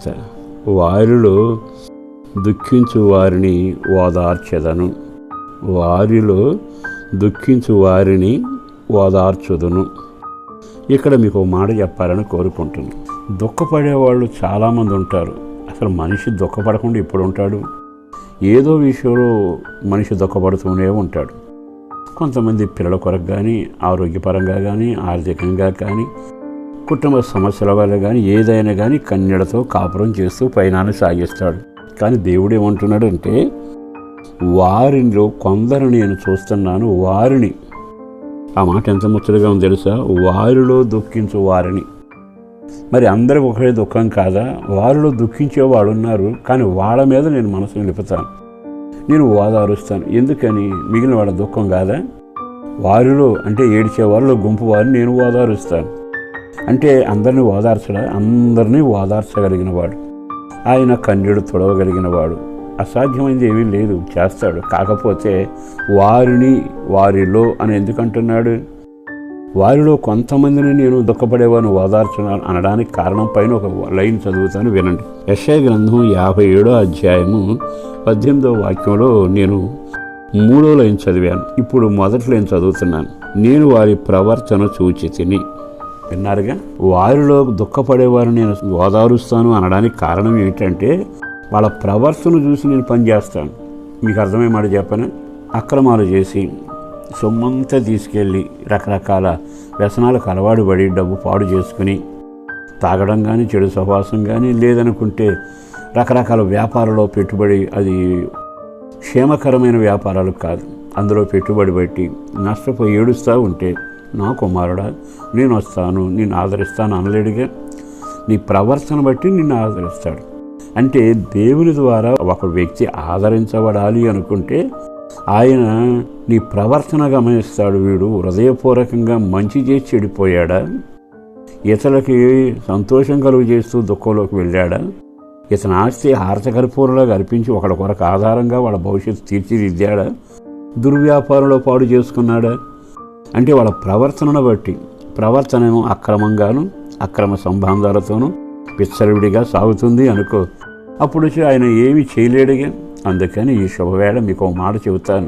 తర్వాత వారిలో దుఃఖించు వారిని ఓదార్చెదను, వారిలో దుఃఖించు వారిని ఓదార్చుదును. ఇక్కడ మీకు ఒక మాట చెప్పాలని కోరుకుంటున్నాను. దుఃఖపడేవాళ్ళు చాలామంది ఉంటారు. అసలు మనిషి దుఃఖపడకుండా ఇప్పుడు ఉంటాడు? ఏదో విషయంలో మనిషి దుఃఖపడుతూనే ఉంటాడు. కొంతమంది పిల్లల కొరకు కానీ, ఆరోగ్యపరంగా కానీ, ఆర్థికంగా కానీ, కుటుంబ సమస్యల వల్ల కానీ, ఏదైనా కానీ కన్నెడతో కాపురం చేస్తూ పైనాన్ని సాగిస్తాడు. కానీ దేవుడు ఏమంటున్నాడంటే, వారిలో కొందరు నేను చూస్తున్నాను, వారిని, ఆ మాట ఎంత ముచ్చటగా ఉంది తెలుసా, వారిలో దుఃఖించు వారిని. మరి అందరికి ఒకటే దుఃఖం కాదా? వారిలో దుఃఖించేవాడు ఉన్నారు, కానీ వాళ్ళ మీద నేను మనసు నిలుపుతాను, నేను ఓదారుస్తాను. ఎందుకని? మిగిలిన వాళ్ళ దుఃఖం కాదా? వారిలో అంటే ఏడ్చే వారిలో గుంపు వారిని నేను ఓదారుస్తాను. అంటే అందరినీ ఓదార్చడా? అందరినీ ఓదార్చగలిగిన వాడు ఆయన, కన్నీడు తొడవగలిగిన వాడు. అసాధ్యమైంది ఏమీ లేదు, చేస్తాడు. కాకపోతే వారిని, వారిలో అని ఎందుకంటున్నాడు? వారిలో కొంతమందిని నేను దుఃఖపడేవాడిని ఓదార్చున్నాను అనడానికి కారణం పైన ఒక లైన్ చదువుతాను, వినండి. యెషయా గ్రంథం 57వ అధ్యాయము 18వ వాక్యంలో నేను 3వ లైన్ చదివాను. ఇప్పుడు మొదటి లైన్ చదువుతున్నాను. నేను వారి ప్రవర్తన చూచి తిని. విన్నారుగా? వారిలో దుఃఖపడేవారిని నేను ఓదారుస్తాను అనడానికి కారణం ఏంటంటే, వాళ్ళ ప్రవర్తన చూసి నేను పనిచేస్తాను. మీకు అర్థమయ్యే మాట చెప్పను. అక్రమాలు చేసి సొమ్మంతా తీసుకెళ్ళి రకరకాల వ్యసనాలకు అలవాటు పడి డబ్బు పాడు చేసుకుని తాగడం కానీ, చెడు సహవాసం కానీ, లేదనుకుంటే రకరకాల వ్యాపారాల్లో పెట్టుబడి, అది క్షేమకరమైన వ్యాపారాలు కాదు, అందులో పెట్టుబడి పెట్టి నష్టపోయి ఏడుస్తూ ఉంటే, నా కుమారుడా నేను వస్తాను, నిన్ను ఆదరిస్తాను అనలేడుగా. నీ ప్రవర్తన బట్టి నిన్ను ఆదరిస్తాడు. అంటే దేవుని ద్వారా ఒక వ్యక్తి ఆదరించబడాలి అనుకుంటే ఆయన నీ ప్రవర్తన గమనిస్తాడు. వీడు హృదయపూర్వకంగా మంచి చేసి చెడిపోయాడా? ఇతరులకి సంతోషం కలుగు చేస్తూ దుఃఖంలోకి వెళ్ళాడా? ఇతని ఆస్తి హారతకర్పూరంలో అర్పించి ఒకడి కొరకు ఆధారంగా వాళ్ళ భవిష్యత్తు తీర్చిదిద్దాడా? దుర్వ్యాపారంలో పాడు చేసుకున్నాడా? అంటే వాళ్ళ ప్రవర్తనను బట్టి, ప్రవర్తనేమో అక్రమంగాను అక్రమ సంబంధాలతోనూ విచ్చలవిడిగా సాగుతుంది అనుకో, అప్పుడు ఆయన ఏమి చేయలేడుగా. అందుకని ఈ శుభవేళ మీకు ఒక మాట చెబుతాను.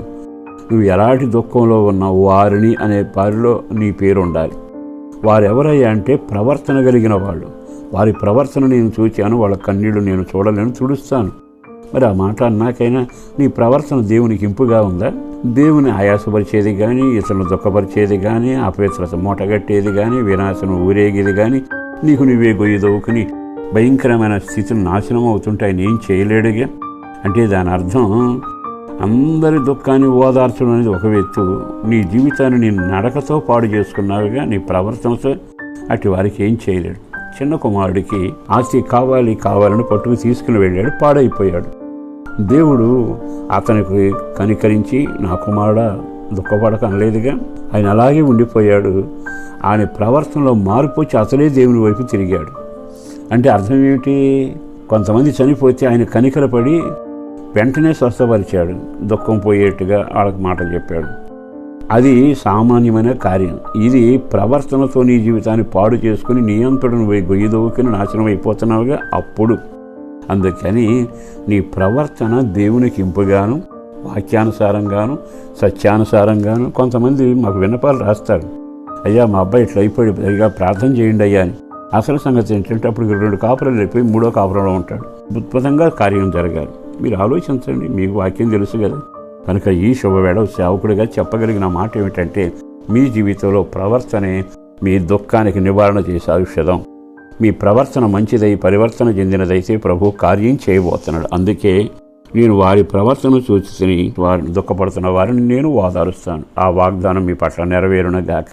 నువ్వు ఎలాంటి దుఃఖంలో ఉన్నావు, వారిని అనే వారిలో నీ పేరు ఉండాలి. వారెవరయ్యా అంటే ప్రవర్తన కలిగిన వాళ్ళు. వారి ప్రవర్తన నేను చూచాను, వాళ్ళ కన్నీళ్లు నేను చూడలేను, తుడుస్తాను. మరి ఆ మాట అన్నాకైనా నీ ప్రవర్తన దేవునికి ఇంపుగా ఉందా? దేవుని ఆయాసపరిచేది కానీ, ఇతరులను దుఃఖపరిచేది కానీ, అపవిత్రత మూటగట్టేది కానీ, వినాశనం ఊరేగేది కానీ, నీకు నువ్వే గొయ్యి దవ్వుకుని భయంకరమైన స్థితిని నాశనం అవుతుంటే ఆయన ఏం చేయలేడుగా. అంటే దాని అర్థం అందరి దుఃఖాన్ని ఓదార్చడం అనేది ఒక వ్యక్తి. నీ జీవితాన్ని నీ నడకతో పాడు చేసుకున్నావుగా, నీ ప్రవర్తనతో అటు వారికి ఏం చేయలేడు. చిన్న కుమారుడికి ఆస్తి కావాలని పట్టుకు తీసుకుని వెళ్ళాడు, పాడైపోయాడు. దేవుడు అతనికి కనికరించి నా కుమారుడా దుఃఖపడక అనలేదుగా. ఆయన అలాగే ఉండిపోయాడు. ఆయన ప్రవర్తనలో మార్పు వచ్చి అతనే దేవుని వైపు తిరిగాడు. అంటే అర్థం ఏమిటి? కొంతమంది చనిపోతే ఆయన కనికరపడి వెంటనే స్వస్థపరిచాడు, దుఃఖం పోయేట్టుగా వాళ్ళకి మాటలు చెప్పాడు. అది సామాన్యమైన కార్యం. ఇది ప్రవర్తనతో నీ జీవితాన్ని పాడు చేసుకుని నియంత్రణను గొయ్యి దవ్వుకుని నాశనం అయిపోతున్నావుగా అప్పుడు. అందుకని నీ ప్రవర్తన దేవునికి ఇంపుగాను, వాక్యానుసారంగాను, సత్యానుసారంగాను. కొంతమంది మాకు విన్నపాలు రాస్తారు, అయ్యా మా అబ్బాయి ఇట్లా అయిపోయి పైగా ప్రార్థన చేయండి అయ్యా అని. అసలు సంగతి ఏంటంటే అప్పుడు 2 కాపురాలు అయిపోయి 3వ కాపురంలో ఉంటాడు. అద్భుతంగా కార్యం జరగాలి. మీరు ఆలోచించండి, మీకు వాక్యం తెలుసు కదా. కనుక ఈ శుభవేళ సేవకుడిగా చెప్పగలిగిన మాట ఏమిటంటే, మీ జీవితంలో ప్రవర్తనే మీ దుఃఖానికి నివారణ చేసే ఔషధం. మీ ప్రవర్తన మంచిదై పరివర్తన చెందినదైతే ప్రభు కార్యం చేయబోతున్నాడు. అందుకే నేను వారి ప్రవర్తన చూసి వారిని దుఃఖపడుతున్న వారిని నేను ఓదారుస్తాను. ఆ వాగ్దానం మీ పట్ల నెరవేరునగాక.